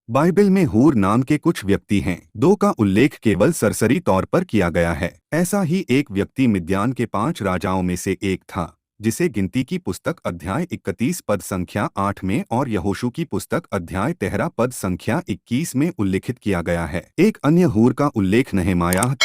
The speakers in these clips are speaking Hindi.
बाइबल में हूर नाम के कुछ व्यक्ति हैं। दो का उल्लेख केवल सरसरी तौर पर किया गया है। ऐसा ही एक व्यक्ति मिद्यान के 5 राजाओं में से एक था, जिसे गिनती की पुस्तक अध्याय 31 पद संख्या 8 में और यहोशू की पुस्तक अध्याय 13 पद संख्या 21 में उल्लिखित किया गया है। एक अन्य हूर का उल्लेख नहमायाह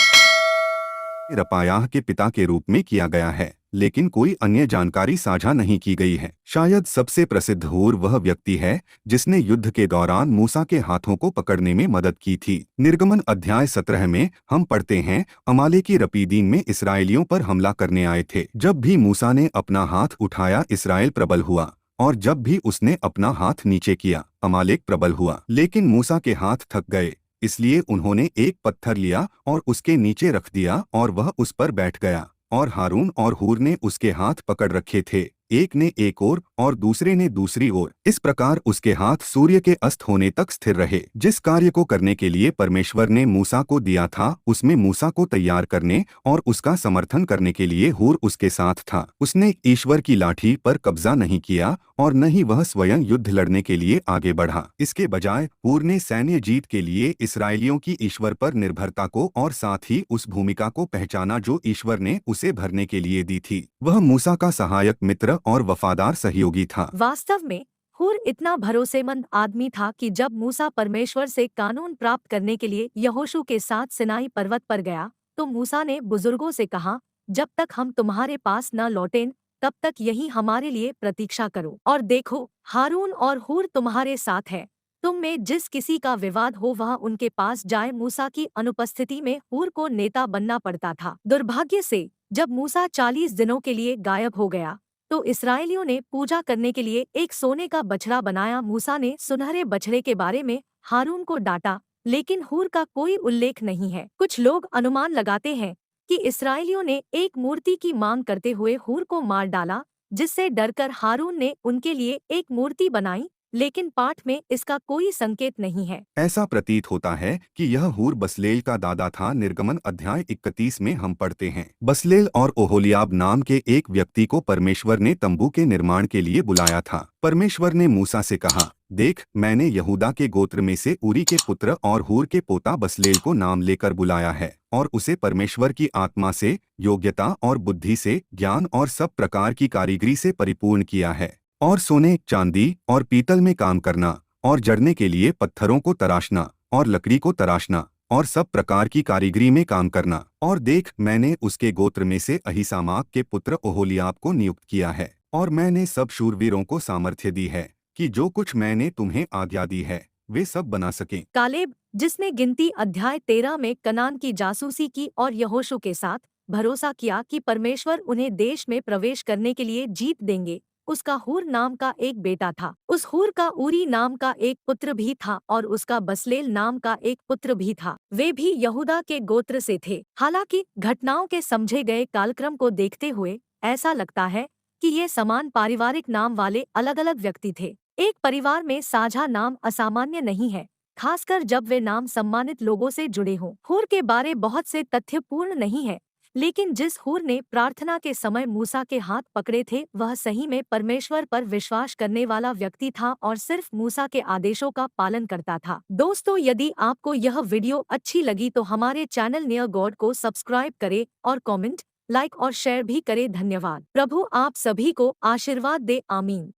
रपायाह के पिता के रूप में किया गया है, लेकिन कोई अन्य जानकारी साझा नहीं की गई है। शायद सबसे प्रसिद्ध हूर वह व्यक्ति है जिसने युद्ध के दौरान मूसा के हाथों को पकड़ने में मदद की थी। निर्गमन अध्याय 17 में हम पढ़ते हैं, अमालेकी रपीदीम में इसराइलियों पर हमला करने आए थे। जब भी मूसा ने अपना हाथ उठाया, इसराइल प्रबल हुआ, और जब भी उसने अपना हाथ नीचे किया, अमालेक प्रबल हुआ। लेकिन मूसा के हाथ थक गए, इसलिए उन्होंने एक पत्थर लिया और उसके नीचे रख दिया और वह उस पर बैठ गया, और हारून और हूर ने उसके हाथ पकड़ रखे थे, एक ने एक ओर और दूसरे ने दूसरी ओर। इस प्रकार उसके हाथ सूर्य के अस्त होने तक स्थिर रहे। जिस कार्य को करने के लिए परमेश्वर ने मूसा को दिया था, उसमें मूसा को तैयार करने और उसका समर्थन करने के लिए हूर उसके साथ था। उसने ईश्वर की लाठी पर कब्जा नहीं किया और न ही वह स्वयं युद्ध लड़ने के लिए आगे बढ़ा। इसके बजाय हूर ने सैन्य जीत के लिए इसराइलियों की ईश्वर पर निर्भरता को और साथ ही उस भूमिका को पहचाना जो ईश्वर ने उसे भरने के लिए दी थी। वह मूसा का सहायक मित्र और वफादार सहयोगी था। वास्तव में हूर इतना भरोसेमंद आदमी था कि जब मूसा परमेश्वर से कानून प्राप्त करने के लिए यहोशू के साथ सिनाई पर्वत पर गया, तो मूसा ने बुजुर्गों से कहा, जब तक हम तुम्हारे पास न लौटें तब तक यही हमारे लिए प्रतीक्षा करो। और देखो, हारून और हूर तुम्हारे साथ है। तुम में जिस किसी का विवाद हो वह उनके पास जाए। मूसा की अनुपस्थिति में हूर को नेता बनना पड़ता था। दुर्भाग्य से जब मूसा 40 दिनों के लिए गायब हो गया, तो इसराइलियों ने पूजा करने के लिए एक सोने का बछड़ा बनाया। मूसा ने सुनहरे बछड़े के बारे में हारून को डांटा, लेकिन हूर का कोई उल्लेख नहीं है। कुछ लोग अनुमान लगाते हैं कि इसराइलियों ने एक मूर्ति की मांग करते हुए हूर को मार डाला, जिससे डरकर हारून ने उनके लिए एक मूर्ति बनाई, लेकिन पाठ में इसका कोई संकेत नहीं है। ऐसा प्रतीत होता है कि यह हूर बसलेल का दादा था। निर्गमन अध्याय 31 में हम पढ़ते हैं, बसलेल और ओहोलियाब नाम के एक व्यक्ति को परमेश्वर ने तंबू के निर्माण के लिए बुलाया था। परमेश्वर ने मूसा से कहा, देख, मैंने यहूदा के गोत्र में से उरी के पुत्र और हूर के पोता बसलेल को नाम लेकर बुलाया है और उसे परमेश्वर की आत्मा से, योग्यता और बुद्धि से, ज्ञान और सब प्रकार की कारीगरी से परिपूर्ण किया है, और सोने, चांदी और पीतल में काम करना, और जड़ने के लिए पत्थरों को तराशना और लकड़ी को तराशना और सब प्रकार की कारीगरी में काम करना। और देख, मैंने उसके गोत्र में से अहीसामाक के पुत्र ओहोलियाब को नियुक्त किया है, और मैंने सब शूरवीरों को सामर्थ्य दी है कि जो कुछ मैंने तुम्हें आज्ञा दी है वे सब बना सकें। कालेब, जिसने गिनती अध्याय 13 में कनान की जासूसी की और यहोशू के साथ भरोसा किया कि परमेश्वर उन्हें देश में प्रवेश करने के लिए जीत देंगे, उसका हूर नाम का एक बेटा था। उस हूर का उरी नाम का एक पुत्र भी था और उसका बसलेल नाम का एक पुत्र भी था। वे भी यहूदा के गोत्र से थे। हालांकि घटनाओं के समझे गए कालक्रम को देखते हुए ऐसा लगता है कि ये समान पारिवारिक नाम वाले अलग अलग व्यक्ति थे। एक परिवार में साझा नाम असामान्य नहीं है, खासकर जब वे नाम सम्मानित लोगों से जुड़े हों। हूर के बारे बहुत से तथ्य पूर्ण नहीं है, लेकिन जिस हूर ने प्रार्थना के समय मूसा के हाथ पकड़े थे वह सही में परमेश्वर पर विश्वास करने वाला व्यक्ति था और सिर्फ मूसा के आदेशों का पालन करता था। दोस्तों, यदि आपको यह वीडियो अच्छी लगी तो हमारे चैनल नियर गॉड को सब्सक्राइब करें और कमेंट, लाइक और शेयर भी करें। धन्यवाद। प्रभु आप सभी को आशीर्वाद दे। आमीन।